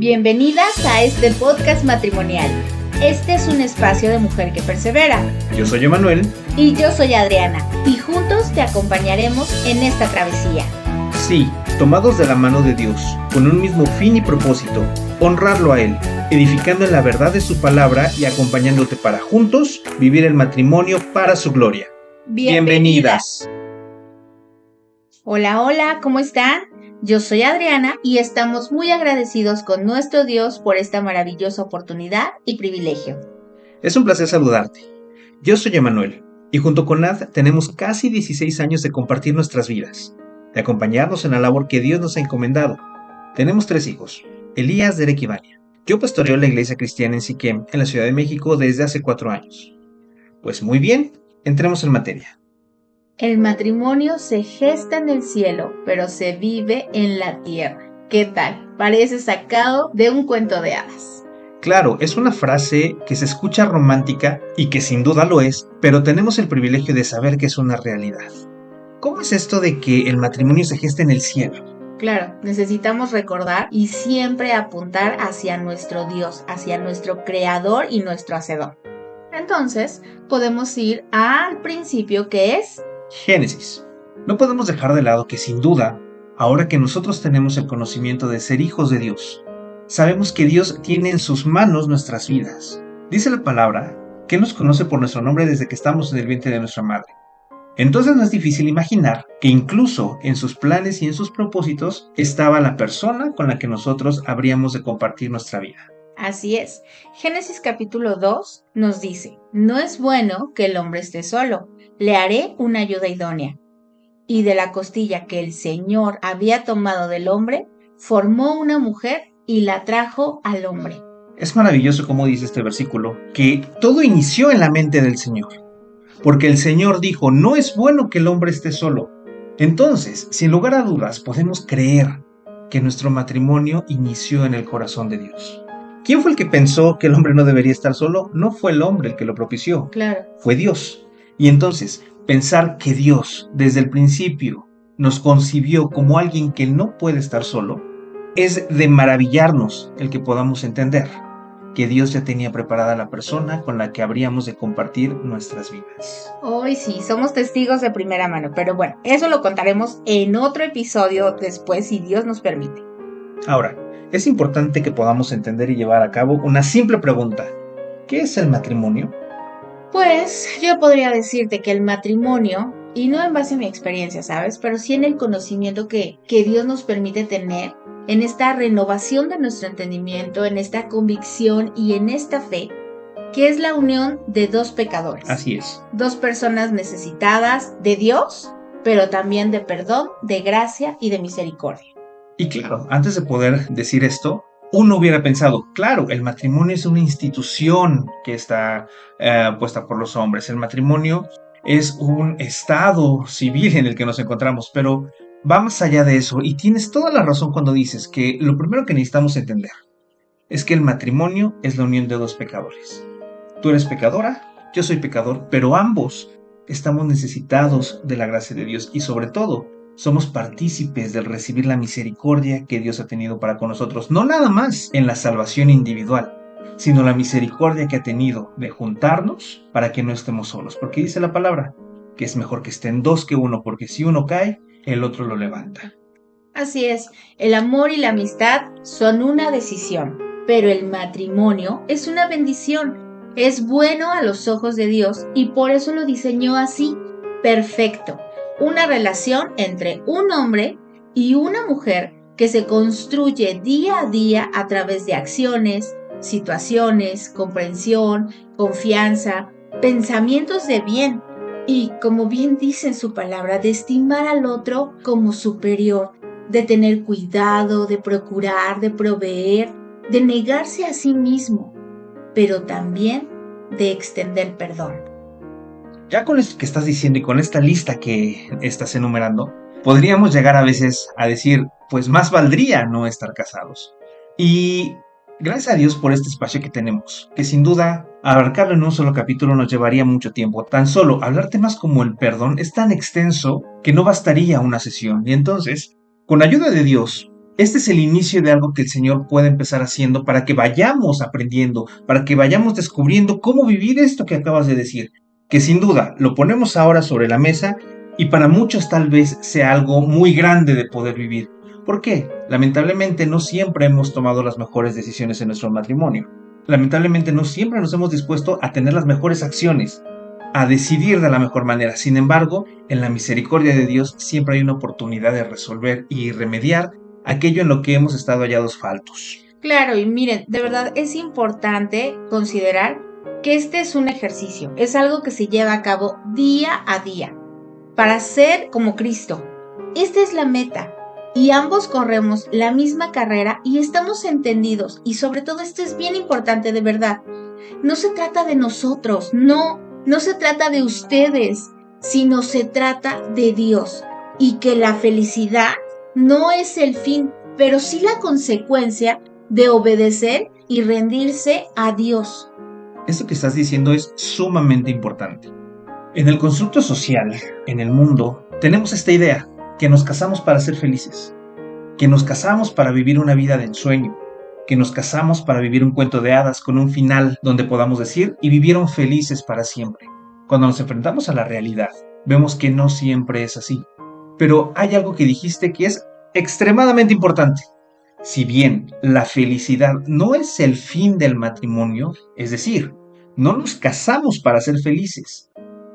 Bienvenidas a este podcast matrimonial. Este es un espacio de mujer que persevera. Yo soy Emanuel. Y yo soy Adriana. Y juntos te acompañaremos en esta travesía. Sí, tomados de la mano de Dios, con un mismo fin y propósito, honrarlo a Él, edificando en la verdad de su palabra y acompañándote para juntos vivir el matrimonio para su gloria. Bienvenidas. Hola, ¿cómo están? Yo soy Adriana y estamos muy agradecidos con nuestro Dios por esta maravillosa oportunidad y privilegio. Es un placer saludarte. Yo soy Emanuel y junto con Nad tenemos casi 16 años de compartir nuestras vidas, de acompañarnos en la labor que Dios nos ha encomendado. Tenemos 3 hijos, Elías, Derek y Vania. Yo pastoreo la iglesia cristiana en Siquem, en la Ciudad de México, desde hace 4 años. Pues muy bien, entremos en materia. El matrimonio se gesta en el cielo, pero se vive en la tierra. ¿Qué tal? Parece sacado de un cuento de hadas. Claro, es una frase que se escucha romántica y que sin duda lo es, pero tenemos el privilegio de saber que es una realidad. ¿Cómo es esto de que el matrimonio se gesta en el cielo? Claro, necesitamos recordar y siempre apuntar hacia nuestro Dios, hacia nuestro Creador y nuestro Hacedor. Entonces, podemos ir al principio, que es Génesis. No podemos dejar de lado que sin duda, ahora que nosotros tenemos el conocimiento de ser hijos de Dios, sabemos que Dios tiene en sus manos nuestras vidas. Dice la palabra que Él nos conoce por nuestro nombre desde que estamos en el vientre de nuestra madre. Entonces no es difícil imaginar que incluso en sus planes y en sus propósitos estaba la persona con la que nosotros habríamos de compartir nuestra vida. Así es. Génesis capítulo 2 nos dice: no es bueno que el hombre esté solo, le haré una ayuda idónea. Y de la costilla que el Señor había tomado del hombre, formó una mujer y la trajo al hombre. Es maravilloso como dice este versículo, que todo inició en la mente del Señor. Porque el Señor dijo, no es bueno que el hombre esté solo. Entonces, sin lugar a dudas, podemos creer que nuestro matrimonio inició en el corazón de Dios. ¿Quién fue el que pensó que el hombre no debería estar solo? No fue el hombre el que lo propició. Claro. Fue Dios. Y entonces, pensar que Dios, desde el principio, nos concibió como alguien que no puede estar solo, es de maravillarnos el que podamos entender que Dios ya tenía preparada a la persona con la que habríamos de compartir nuestras vidas. Hoy sí, somos testigos de primera mano, pero bueno, eso lo contaremos en otro episodio después, si Dios nos permite. Ahora, es importante que podamos entender y llevar a cabo una simple pregunta. ¿Qué es el matrimonio? Pues yo podría decirte que el matrimonio, y no en base a mi experiencia, ¿sabes? Pero sí en el conocimiento que Dios nos permite tener, en esta renovación de nuestro entendimiento, en esta convicción y en esta fe, que es la unión de 2 pecadores. Así es. 2 personas necesitadas de Dios, pero también de perdón, de gracia y de misericordia. Y claro, antes de poder decir esto, uno hubiera pensado, claro, el matrimonio es una institución que está puesta por los hombres. El matrimonio es un estado civil en el que nos encontramos, pero va más allá de eso. Y tienes toda la razón cuando dices que lo primero que necesitamos entender es que el matrimonio es la unión de 2 pecadores. Tú eres pecadora, yo soy pecador, pero ambos estamos necesitados de la gracia de Dios y sobre todo, somos partícipes del recibir la misericordia que Dios ha tenido para con nosotros, no nada más en la salvación individual, sino la misericordia que ha tenido de juntarnos para que no estemos solos, porque dice la palabra que es mejor que estén 2 que 1, porque si uno cae, el otro lo levanta. Así es, el amor y la amistad son una decisión, pero el matrimonio es una bendición, es bueno a los ojos de Dios y por eso lo diseñó así, perfecto. Una relación entre un hombre y una mujer que se construye día a día a través de acciones, situaciones, comprensión, confianza, pensamientos de bien y, como bien dice en su palabra, de estimar al otro como superior, de tener cuidado, de procurar, de proveer, de negarse a sí mismo, pero también de extender perdón. Ya con esto que estás diciendo y con esta lista que estás enumerando, podríamos llegar a veces a decir, pues más valdría no estar casados. Y gracias a Dios por este espacio que tenemos, que sin duda abarcarlo en un solo capítulo nos llevaría mucho tiempo. Tan solo hablar temas como el perdón es tan extenso que no bastaría una sesión. Y entonces, con ayuda de Dios, Este es el inicio de algo que el Señor puede empezar haciendo para que vayamos aprendiendo, para que vayamos descubriendo cómo vivir esto que acabas de decir, que sin duda lo ponemos ahora sobre la mesa y para muchos tal vez sea algo muy grande de poder vivir. ¿Por qué? Lamentablemente no siempre hemos tomado las mejores decisiones en nuestro matrimonio. Lamentablemente no siempre nos hemos dispuesto a tener las mejores acciones, a decidir de la mejor manera. Sin embargo, en la misericordia de Dios siempre hay una oportunidad de resolver y remediar aquello en lo que hemos estado hallados faltos. Claro, y miren, de verdad es importante considerar que este es un ejercicio, es algo que se lleva a cabo día a día para ser como Cristo. Esta es la meta y ambos corremos la misma carrera y estamos entendidos, y sobre todo esto es bien importante, de verdad. No se trata de nosotros, no se trata de ustedes, sino se trata de Dios, y que la felicidad no es el fin, pero sí la consecuencia de obedecer y rendirse a Dios. Esto que estás diciendo es sumamente importante. En el constructo social, en el mundo, tenemos esta idea, que nos casamos para ser felices, que nos casamos para vivir una vida de ensueño, que nos casamos para vivir un cuento de hadas con un final donde podamos decir y vivieron felices para siempre. Cuando nos enfrentamos a la realidad, vemos que no siempre es así. Pero hay algo que dijiste que es extremadamente importante. Si bien la felicidad no es el fin del matrimonio, es decir, no nos casamos para ser felices,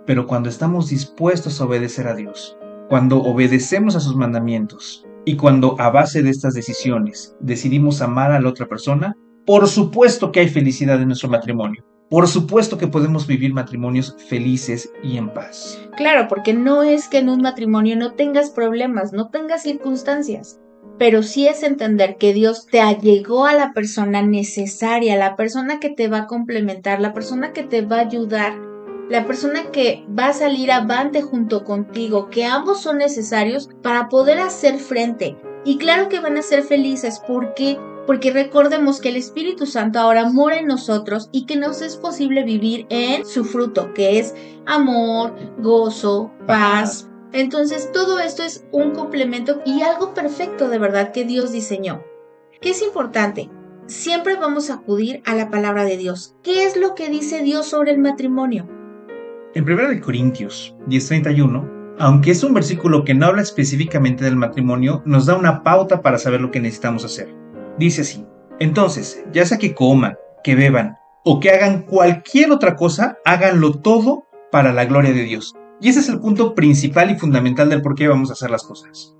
pero cuando estamos dispuestos a obedecer a Dios, cuando obedecemos a sus mandamientos y cuando a base de estas decisiones decidimos amar a la otra persona, por supuesto que hay felicidad en nuestro matrimonio. Por supuesto que podemos vivir matrimonios felices y en paz. Claro, porque no es que en un matrimonio no tengas problemas, no tengas circunstancias, pero sí es entender que Dios te allegó a la persona necesaria, la persona que te va a complementar, la persona que te va a ayudar, la persona que va a salir avante junto contigo, que ambos son necesarios para poder hacer frente. Y claro que van a ser felices, ¿por qué? Porque recordemos que el Espíritu Santo ahora mora en nosotros y que nos es posible vivir en su fruto, que es amor, gozo, paz. Entonces todo esto es un complemento y algo perfecto de verdad que Dios diseñó. ¿Qué es importante? Siempre vamos a acudir a la palabra de Dios. ¿Qué es lo que dice Dios sobre el matrimonio? En 1 Corintios 10:31, aunque es un versículo que no habla específicamente del matrimonio, nos da una pauta para saber lo que necesitamos hacer. Dice así: entonces, ya sea que coman, que beban o que hagan cualquier otra cosa, háganlo todo para la gloria de Dios. Y ese es el punto principal y fundamental del por qué vamos a hacer las cosas.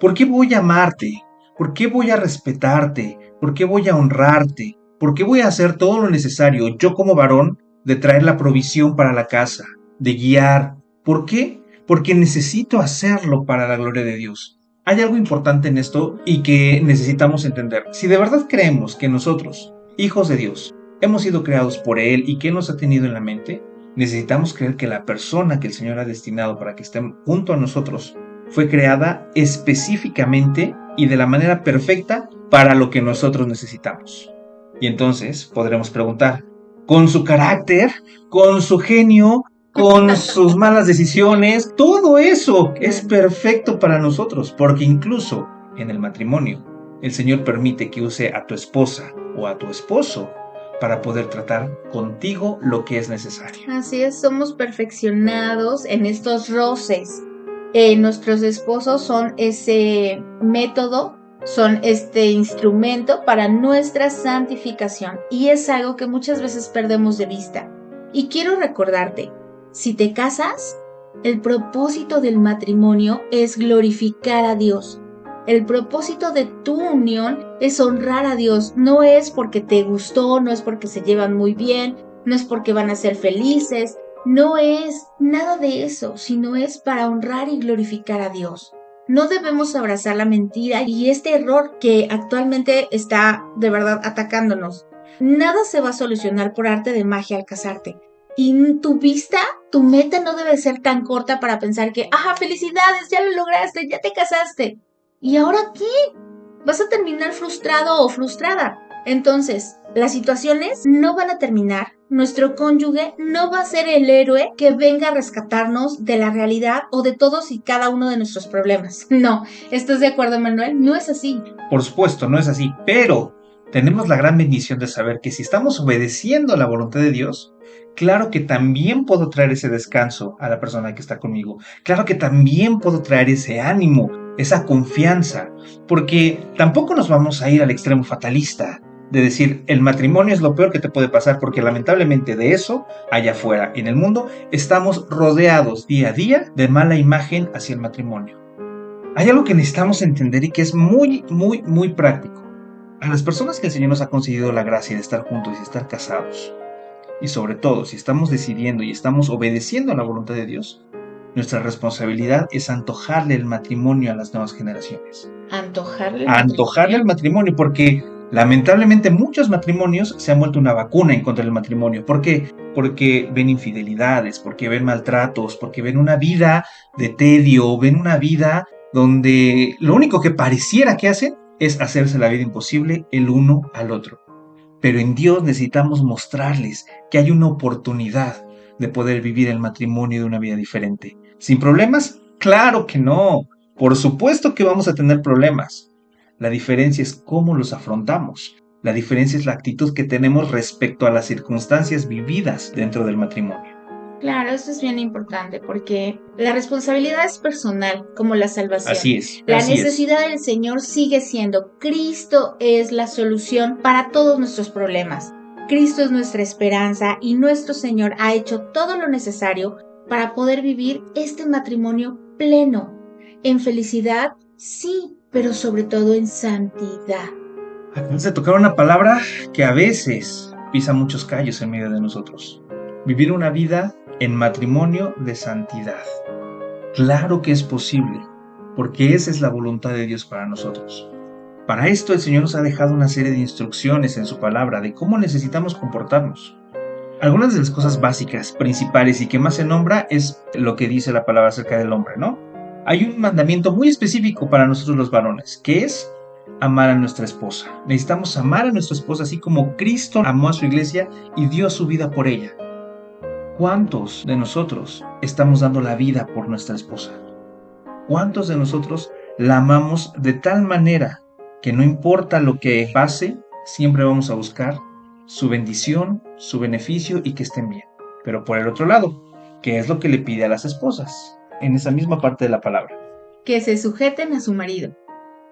¿Por qué voy a amarte? ¿Por qué voy a respetarte? ¿Por qué voy a honrarte? ¿Por qué voy a hacer todo lo necesario, yo como varón, de traer la provisión para la casa, de guiar? ¿Por qué? Porque necesito hacerlo para la gloria de Dios. Hay algo importante en esto y que necesitamos entender. Si de verdad creemos que nosotros, hijos de Dios, hemos sido creados por Él y que Él nos ha tenido en la mente, necesitamos creer que la persona que el Señor ha destinado para que esté junto a nosotros fue creada específicamente y de la manera perfecta para lo que nosotros necesitamos. Y entonces podremos preguntar, ¿con su carácter? ¿Con su genio? ¿Con sus malas decisiones? Todo eso es perfecto para nosotros, porque incluso en el matrimonio, el Señor permite que use a tu esposa o a tu esposo para poder tratar contigo lo que es necesario. Así es, somos perfeccionados en estos roces. Nuestros esposos son ese método, son este instrumento para nuestra santificación, y es algo que muchas veces perdemos de vista. Y quiero recordarte, si te casas, el propósito del matrimonio es glorificar a Dios. El propósito de tu unión es honrar a Dios. No es porque te gustó, no es porque se llevan muy bien, no es porque van a ser felices. No es nada de eso, sino es para honrar y glorificar a Dios. No debemos abrazar la mentira y este error que actualmente está de verdad atacándonos. Nada se va a solucionar por arte de magia al casarte. Y tu vista, tu meta no debe ser tan corta para pensar que, ¡ajá, felicidades! Ya lo lograste, ya te casaste. ¿Y ahora qué? Vas a terminar frustrado o frustrada. Entonces, las situaciones no van a terminar Nuestro cónyuge no va a ser el héroe que venga a rescatarnos de la realidad o de todos y cada uno de nuestros problemas. No, ¿estás de acuerdo, Manuel? No es así. Por supuesto, no es así, pero tenemos la gran bendición de saber que si estamos obedeciendo a la voluntad de Dios, claro que también puedo traer ese descanso a la persona que está conmigo. Claro que también puedo traer ese ánimo, esa confianza, porque tampoco nos vamos a ir al extremo fatalista de decir el matrimonio es lo peor que te puede pasar, porque lamentablemente de eso, allá afuera en el mundo, estamos rodeados día a día de mala imagen hacia el matrimonio. Hay algo que necesitamos entender y que es muy, muy, muy práctico. A las personas que el Señor nos ha concedido la gracia de estar juntos y estar casados, y sobre todo si estamos decidiendo y estamos obedeciendo a la voluntad de Dios, nuestra responsabilidad es antojarle el matrimonio a las nuevas generaciones. Antojarle el matrimonio, porque lamentablemente muchos matrimonios se han vuelto una vacuna en contra del matrimonio. ¿Por qué? Porque ven infidelidades, porque ven maltratos, porque ven una vida de tedio, ven una vida donde lo único que pareciera que hacen es hacerse la vida imposible el uno al otro. Pero en Dios necesitamos mostrarles que hay una oportunidad de poder vivir el matrimonio de una vida diferente. ¿Sin problemas? Claro que no. Por supuesto que vamos a tener problemas. La diferencia es cómo los afrontamos. La diferencia es la actitud que tenemos respecto a las circunstancias vividas dentro del matrimonio. Claro, eso es bien importante porque la responsabilidad es personal, como la salvación. Así es. La necesidad del Señor sigue siendo, Cristo es la solución para todos nuestros problemas. Cristo es nuestra esperanza y nuestro Señor ha hecho todo lo necesario para poder vivir este matrimonio pleno, en felicidad, sí, pero sobre todo en santidad. Acabas de tocar una palabra que a veces pisa muchos callos en medio de nosotros. Vivir una vida en matrimonio de santidad. Claro que es posible, porque esa es la voluntad de Dios para nosotros. Para esto el Señor nos ha dejado una serie de instrucciones en su palabra de cómo necesitamos comportarnos. Algunas de las cosas básicas, principales y que más se nombra es lo que dice la palabra acerca del hombre, ¿no? Hay un mandamiento muy específico para nosotros los varones, que es amar a nuestra esposa. Necesitamos amar a nuestra esposa así como Cristo amó a su iglesia y dio su vida por ella. ¿Cuántos de nosotros estamos dando la vida por nuestra esposa? ¿Cuántos de nosotros la amamos de tal manera que no importa lo que pase, siempre vamos a buscar su bendición, su beneficio y que estén bien? Pero por el otro lado, ¿qué es lo que le pide a las esposas en esa misma parte de la palabra? Que se sujeten a su marido.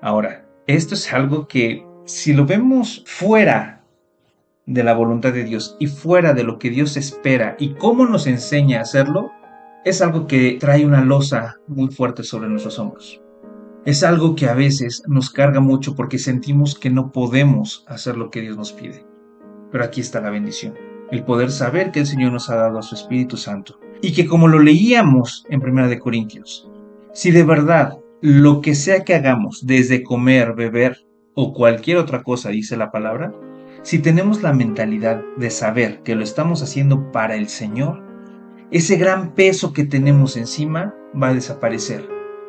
Ahora, esto es algo que si lo vemos fuera de la voluntad de Dios y fuera de lo que Dios espera y cómo nos enseña a hacerlo, es algo que trae una losa muy fuerte sobre nuestros hombros. Es algo que a veces nos carga mucho porque sentimos que no podemos hacer lo que Dios nos pide. Pero aquí está la bendición, el poder saber que el Señor nos ha dado a su Espíritu Santo y que, como lo leíamos en 1 Corintios, si de verdad lo que sea que hagamos, desde comer, beber o cualquier otra cosa, dice la palabra, si tenemos la mentalidad de saber que lo estamos haciendo para el Señor, ese gran peso que tenemos encima va a desaparecer.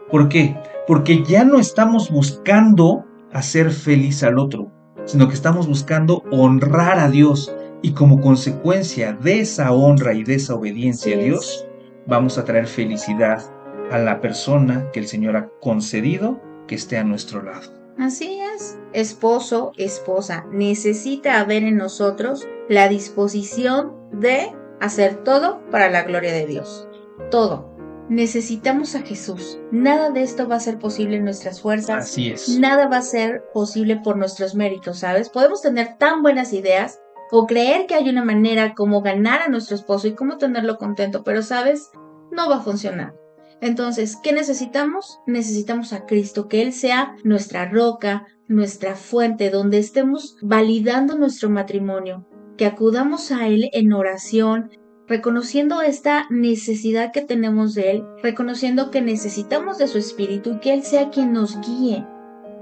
¿Por qué? Porque ya no estamos buscando hacer feliz al otro, sino que estamos buscando honrar a Dios, y como consecuencia de esa honra y de esa obediencia a Dios, vamos a traer felicidad a la persona que el Señor ha concedido que esté a nuestro lado. Así es, esposo, esposa, necesita haber en nosotros la disposición de hacer todo para la gloria de Dios. Todo. Necesitamos a Jesús. Nada de esto va a ser posible en nuestras fuerzas. Así es. Nada va a ser posible por nuestros méritos, ¿sabes? Podemos tener tan buenas ideas o creer que hay una manera como ganar a nuestro esposo y cómo tenerlo contento, pero, ¿sabes? No va a funcionar. Entonces, ¿qué necesitamos? Necesitamos a Cristo, que Él sea nuestra roca, nuestra fuente, donde estemos validando nuestro matrimonio, que acudamos a Él en oración, reconociendo esta necesidad que tenemos de Él, reconociendo que necesitamos de su Espíritu y que Él sea quien nos guíe,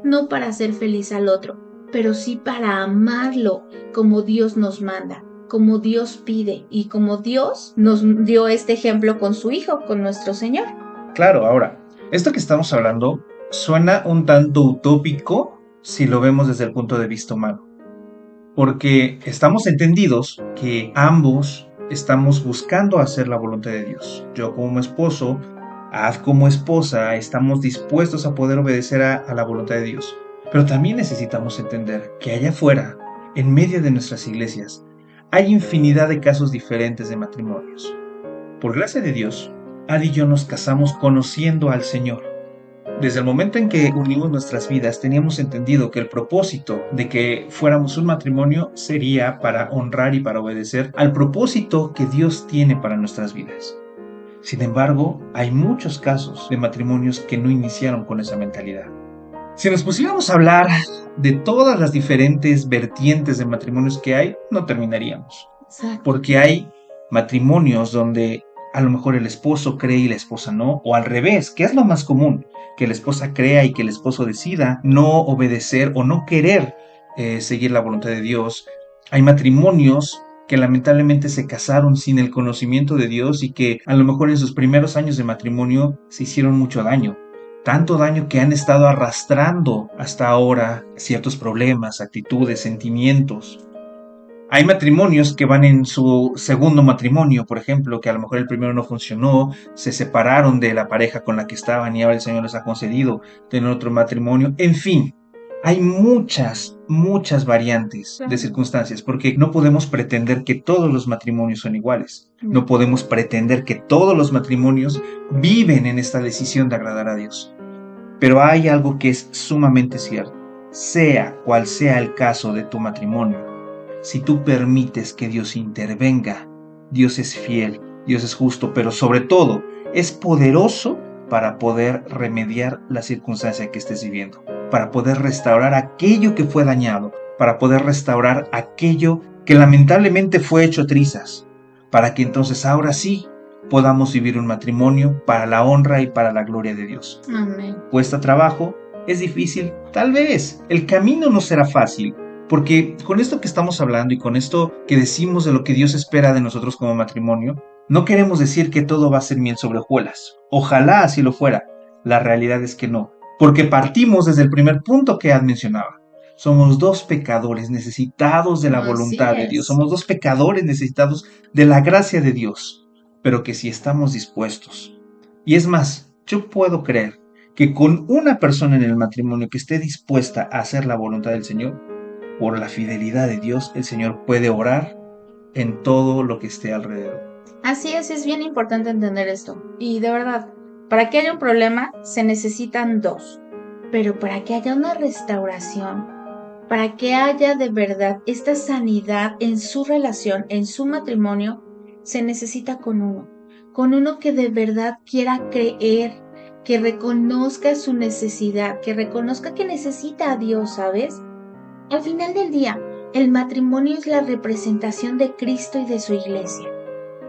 no para hacer feliz al otro, pero sí para amarlo como Dios nos manda, como Dios pide y como Dios nos dio este ejemplo con su Hijo, con nuestro Señor. Claro, ahora, esto que estamos hablando suena un tanto utópico si lo vemos desde el punto de vista humano. porque estamos entendidos que ambos estamos buscando hacer la voluntad de Dios. Yo como esposo, Haz como esposa, estamos dispuestos a poder obedecer a la voluntad de Dios. Pero también necesitamos entender que allá afuera, en medio de nuestras iglesias, hay infinidad de casos diferentes de matrimonios. Por gracia de Dios, Adi y yo nos casamos conociendo al Señor. Desde el momento en que unimos nuestras vidas, teníamos entendido que el propósito de que fuéramos un matrimonio sería para honrar y para obedecer al propósito que Dios tiene para nuestras vidas. Sin embargo, hay muchos casos de matrimonios que no iniciaron con esa mentalidad. Si nos pusiéramos a hablar de todas las diferentes vertientes de matrimonios que hay, no terminaríamos. Exacto. Porque hay matrimonios donde a lo mejor el esposo cree y la esposa no, o al revés, que es lo más común, que la esposa crea y que el esposo decida no obedecer o no querer seguir la voluntad de Dios. Hay matrimonios que lamentablemente se casaron sin el conocimiento de Dios y que a lo mejor en sus primeros años de matrimonio se hicieron mucho daño. Tanto daño que han estado arrastrando hasta ahora ciertos problemas, actitudes, sentimientos. Hay matrimonios que van en su segundo matrimonio, por ejemplo, que a lo mejor el primero no funcionó, se separaron de la pareja con la que estaban y ahora el Señor les ha concedido tener otro matrimonio. En fin, hay muchas variantes de circunstancias, porque no podemos pretender que todos los matrimonios son iguales. No podemos pretender que todos los matrimonios viven en esta decisión de agradar a Dios. Pero hay algo que es sumamente cierto. Sea cual sea el caso de tu matrimonio, si tú permites que Dios intervenga, Dios es fiel, Dios es justo, pero sobre todo es poderoso para poder remediar la circunstancia que estés viviendo, para poder restaurar aquello que fue dañado, para poder restaurar aquello que lamentablemente fue hecho trizas, para que entonces ahora sí podamos vivir un matrimonio para la honra y para la gloria de Dios. Amén. ¿Cuesta trabajo? ¿Es difícil? Tal vez. El camino no será fácil, porque con esto que estamos hablando y con esto que decimos de lo que Dios espera de nosotros como matrimonio, no queremos decir que todo va a ser miel sobre hojuelas. Ojalá así lo fuera. La realidad es que no, porque partimos desde el primer punto que mencionaba. Somos dos pecadores necesitados de la voluntad de Dios. Somos dos pecadores necesitados de la gracia de Dios, pero que si estamos dispuestos. Y es más, yo puedo creer que con una persona en el matrimonio que esté dispuesta a hacer la voluntad del Señor, por la fidelidad de Dios, el Señor puede orar en todo lo que esté alrededor. Así es bien importante entender esto. Y de verdad, para que haya un problema se necesitan dos. Pero para que haya una restauración, para que haya de verdad esta sanidad en su relación, en su matrimonio, se necesita con uno que de verdad quiera creer, que reconozca su necesidad, que reconozca que necesita a Dios, ¿sabes? Al final del día, el matrimonio es la representación de Cristo y de su iglesia.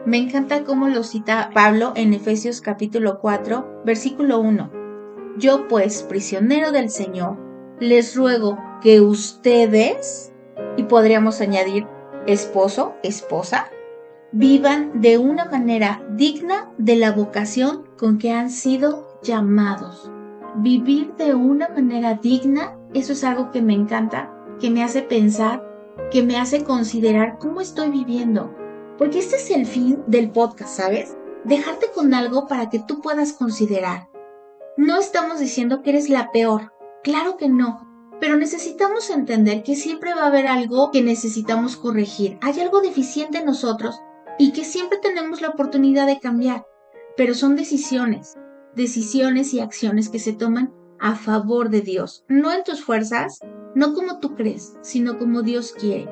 Me encanta cómo lo cita Pablo en Efesios capítulo 4, versículo 1. Yo pues, prisionero del Señor, les ruego que ustedes, y podríamos añadir esposo, esposa, vivan de una manera digna de la vocación con que han sido llamados. Vivir de una manera digna, eso es algo que me encanta, que me hace pensar, que me hace considerar cómo estoy viviendo. Porque este es el fin del podcast, ¿sabes? Dejarte con algo para que tú puedas considerar. No estamos diciendo que eres la peor, claro que no, pero necesitamos entender que siempre va a haber algo que necesitamos corregir. Hay algo deficiente en nosotros y que siempre tenemos la oportunidad de cambiar, pero son decisiones y acciones que se toman a favor de Dios, no en tus fuerzas, no como tú crees, sino como Dios quiere.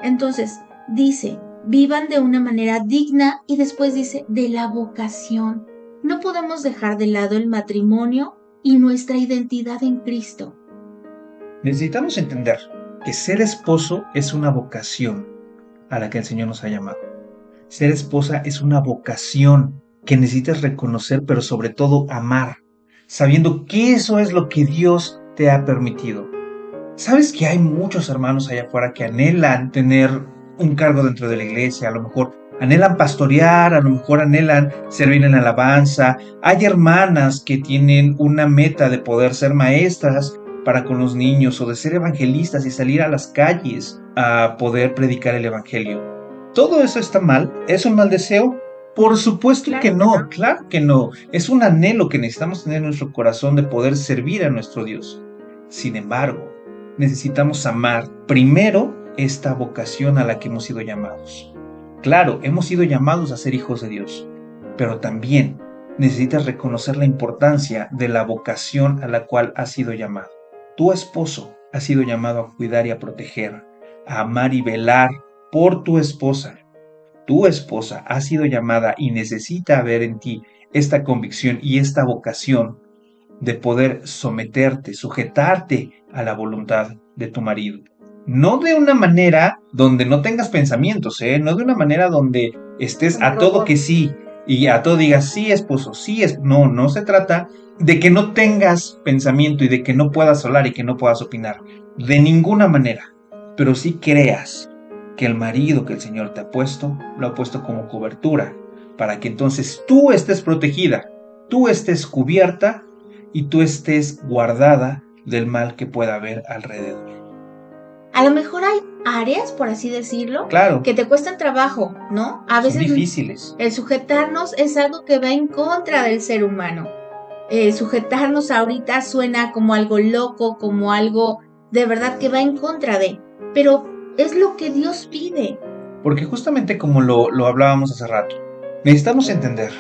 Entonces, dice, vivan de una manera digna y después dice, de la vocación. No podemos dejar de lado el matrimonio y nuestra identidad en Cristo. Necesitamos entender que ser esposo es una vocación a la que el Señor nos ha llamado. Ser esposa es una vocación que necesitas reconocer, pero sobre todo amar, sabiendo que eso es lo que Dios te ha permitido. ¿Sabes que hay muchos hermanos allá afuera que anhelan tener un cargo dentro de la iglesia? A lo mejor anhelan pastorear, a lo mejor anhelan servir en alabanza. Hay hermanas que tienen una meta de poder ser maestras para con los niños o de ser evangelistas y salir a las calles a poder predicar el evangelio. ¿Todo eso está mal? ¿Es un mal deseo? Por supuesto que no, claro que no. Es un anhelo que necesitamos tener en nuestro corazón de poder servir a nuestro Dios. Sin embargo, necesitamos amar primero esta vocación a la que hemos sido llamados. Claro, hemos sido llamados a ser hijos de Dios, pero también necesitas reconocer la importancia de la vocación a la cual has sido llamado. Tu esposo ha sido llamado a cuidar y a proteger, a amar y velar por tu esposa. Tu esposa ha sido llamada y necesita ver en ti esta convicción y esta vocación de poder someterte, sujetarte a la voluntad de tu marido. No de una manera donde no tengas pensamientos, no de una manera donde estés a todo que sí y a todo digas sí, esposo, sí, no, no se trata de que no tengas pensamiento y de que no puedas hablar y que no puedas opinar. De ninguna manera. Pero sí creas que el marido que el Señor te ha puesto, lo ha puesto como cobertura, para que entonces tú estés protegida, tú estés cubierta y tú estés guardada del mal que pueda haber alrededor. A lo mejor hay áreas, por así decirlo, Claro, que te cuestan trabajo, ¿no? A veces son difíciles. El sujetarnos es algo que va en contra del ser humano. Sujetarnos ahorita suena como algo loco, como algo de verdad que va en contra de, pero es lo que Dios pide. Porque justamente como lo hablábamos hace rato, necesitamos entender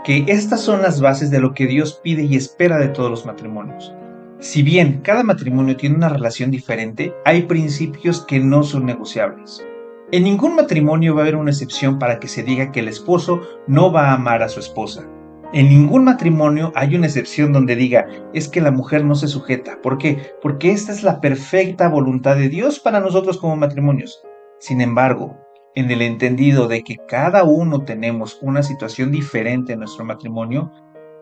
que estas son las bases de lo que Dios pide y espera de todos los matrimonios. Si bien cada matrimonio tiene una relación diferente, hay principios que no son negociables. En ningún matrimonio va a haber una excepción para que se diga que el esposo no va a amar a su esposa. En ningún matrimonio hay una excepción donde diga, es que la mujer no se sujeta. ¿Por qué? Porque esta es la perfecta voluntad de Dios para nosotros como matrimonios. Sin embargo, en el entendido de que cada uno tenemos una situación diferente en nuestro matrimonio,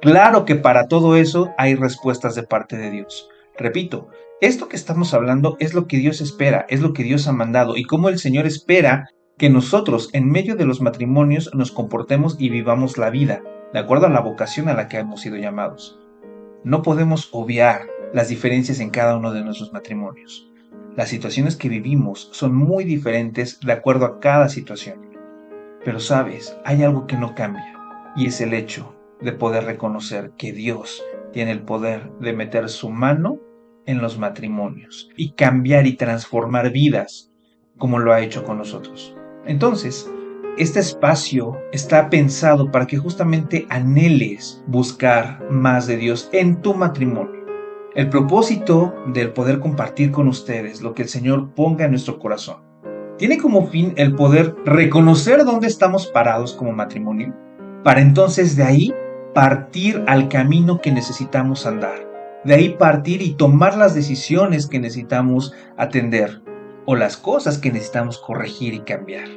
claro que para todo eso hay respuestas de parte de Dios. Repito, esto que estamos hablando es lo que Dios espera, es lo que Dios ha mandado y cómo el Señor espera que nosotros en medio de los matrimonios nos comportemos y vivamos la vida, de acuerdo a la vocación a la que hemos sido llamados. No podemos obviar las diferencias en cada uno de nuestros matrimonios. Las situaciones que vivimos son muy diferentes de acuerdo a cada situación. Pero sabes, hay algo que no cambia y es el hecho de poder reconocer que Dios tiene el poder de meter su mano en los matrimonios y cambiar y transformar vidas como lo ha hecho con nosotros. Entonces, este espacio está pensado para que justamente anheles buscar más de Dios en tu matrimonio. El propósito del poder compartir con ustedes lo que el Señor ponga en nuestro corazón tiene como fin el poder reconocer dónde estamos parados como matrimonio, para entonces de ahí partir al camino que necesitamos andar, de ahí partir y tomar las decisiones que necesitamos atender o las cosas que necesitamos corregir y cambiar.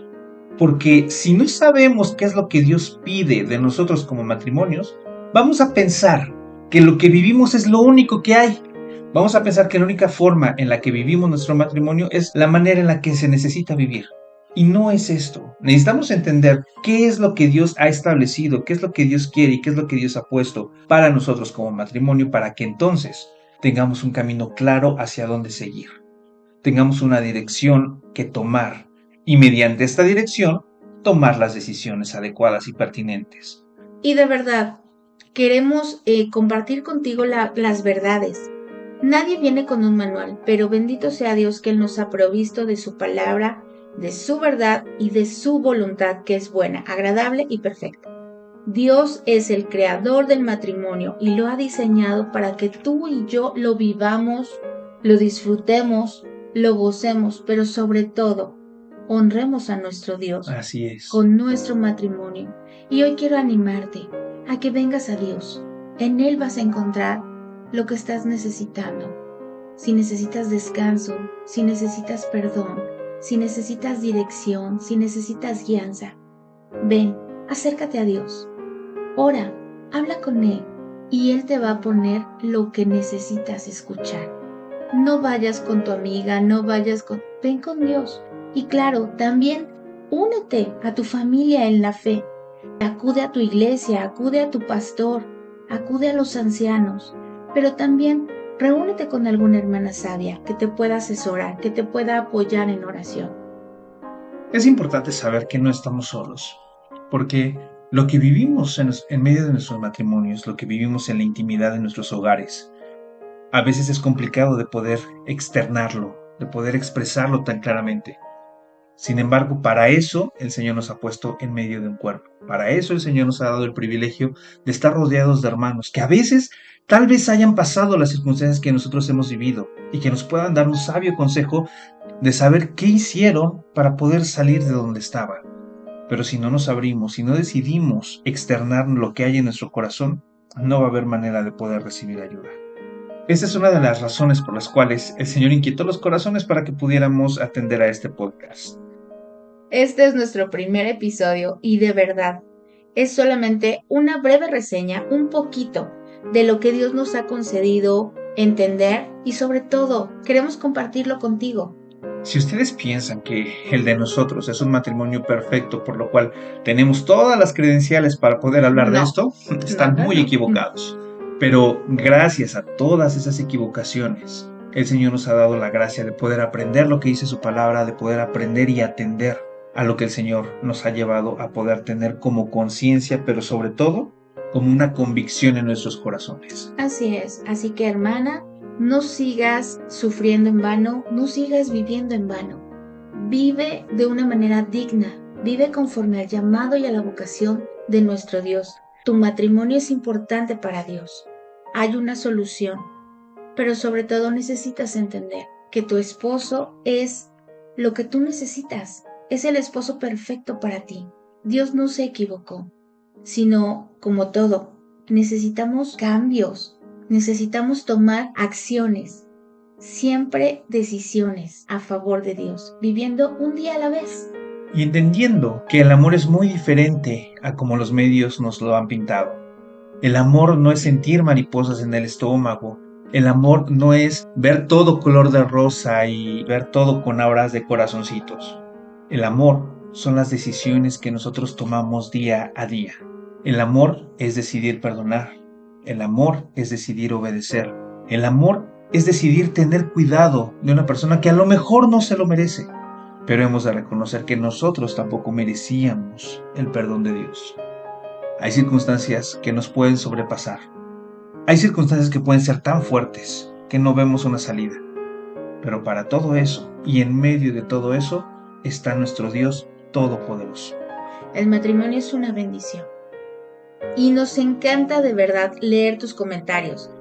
Porque si no sabemos qué es lo que Dios pide de nosotros como matrimonios, vamos a pensar que lo que vivimos es lo único que hay. Vamos a pensar que la única forma en la que vivimos nuestro matrimonio es la manera en la que se necesita vivir. Y no es esto. Necesitamos entender qué es lo que Dios ha establecido, qué es lo que Dios quiere y qué es lo que Dios ha puesto para nosotros como matrimonio, para que entonces tengamos un camino claro hacia dónde seguir. Tengamos una dirección que tomar y mediante esta dirección tomar las decisiones adecuadas y pertinentes. Y de verdad, queremos compartir contigo las verdades. Nadie viene con un manual, pero bendito sea Dios que Él nos ha provisto de su palabra, de su verdad y de su voluntad, que es buena, agradable y perfecta. Dios es el creador del matrimonio y lo ha diseñado para que tú y yo lo vivamos, lo disfrutemos, lo gocemos, pero sobre todo, honremos a nuestro Dios. Así es. Con nuestro matrimonio. Y hoy quiero animarte a que vengas a Dios. En Él vas a encontrar lo que estás necesitando. Si necesitas descanso, si necesitas perdón, si necesitas dirección, si necesitas guianza, ven, acércate a Dios. Ora, habla con Él y Él te va a poner lo que necesitas escuchar. No vayas con tu amiga, ven con Dios. Y claro, también únete a tu familia en la fe. Acude a tu iglesia, acude a tu pastor, acude a los ancianos. Pero también reúnete con alguna hermana sabia que te pueda asesorar, que te pueda apoyar en oración. Es importante saber que no estamos solos, porque lo que vivimos en medio de nuestros matrimonios, lo que vivimos en la intimidad de nuestros hogares, a veces es complicado de poder externarlo, de poder expresarlo tan claramente. Sin embargo, para eso el Señor nos ha puesto en medio de un cuerpo. Para eso el Señor nos ha dado el privilegio de estar rodeados de hermanos que a veces tal vez hayan pasado las circunstancias que nosotros hemos vivido y que nos puedan dar un sabio consejo de saber qué hicieron para poder salir de donde estaban. Pero si no nos abrimos, si no decidimos externar lo que hay en nuestro corazón, no va a haber manera de poder recibir ayuda. Esta es una de las razones por las cuales el Señor inquietó los corazones para que pudiéramos atender a este podcast. Este es nuestro primer episodio y de verdad, es solamente una breve reseña, un poquito de lo que Dios nos ha concedido entender y sobre todo queremos compartirlo contigo. Si ustedes piensan que el de nosotros es un matrimonio perfecto, por lo cual tenemos todas las credenciales para poder hablar de esto, están muy equivocados. Pero gracias a todas esas equivocaciones, el Señor nos ha dado la gracia de poder aprender lo que dice su palabra, de poder aprender y atender a lo que el Señor nos ha llevado a poder tener como conciencia, pero sobre todo como una convicción en nuestros corazones. Así es, así que hermana, no sigas sufriendo en vano, no sigas viviendo en vano. Vive de una manera digna, vive conforme al llamado y a la vocación de nuestro Dios. Tu matrimonio es importante para Dios. Hay una solución, pero sobre todo necesitas entender que tu esposo es lo que tú necesitas. Es el esposo perfecto para ti. Dios no se equivocó, sino, como todo, necesitamos cambios, necesitamos tomar acciones, siempre decisiones a favor de Dios, viviendo un día a la vez. Y entendiendo que el amor es muy diferente a como los medios nos lo han pintado. El amor no es sentir mariposas en el estómago. El amor no es ver todo color de rosa y ver todo con auras de corazoncitos. El amor son las decisiones que nosotros tomamos día a día. El amor es decidir perdonar. El amor es decidir obedecer. El amor es decidir tener cuidado de una persona que a lo mejor no se lo merece. Pero hemos de reconocer que nosotros tampoco merecíamos el perdón de Dios. Hay circunstancias que nos pueden sobrepasar. Hay circunstancias que pueden ser tan fuertes que no vemos una salida. Pero para todo eso, y en medio de todo eso, está nuestro Dios Todopoderoso. El matrimonio es una bendición. Y nos encanta de verdad leer tus comentarios.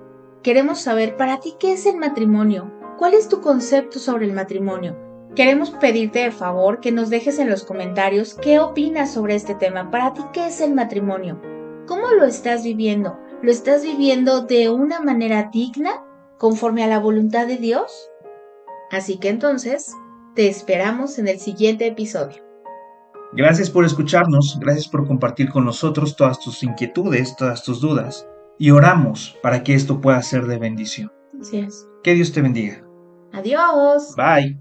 Queremos saber para ti qué es el matrimonio. ¿Cuál es tu concepto sobre el matrimonio? Queremos pedirte de favor que nos dejes en los comentarios qué opinas sobre este tema. Para ti, ¿qué es el matrimonio? ¿Cómo lo estás viviendo? ¿Lo estás viviendo de una manera digna, conforme a la voluntad de Dios? Así que entonces, te esperamos en el siguiente episodio. Gracias por escucharnos, gracias por compartir con nosotros todas tus inquietudes, todas tus dudas. Y oramos para que esto pueda ser de bendición. Así es. Que Dios te bendiga. Adiós. Bye.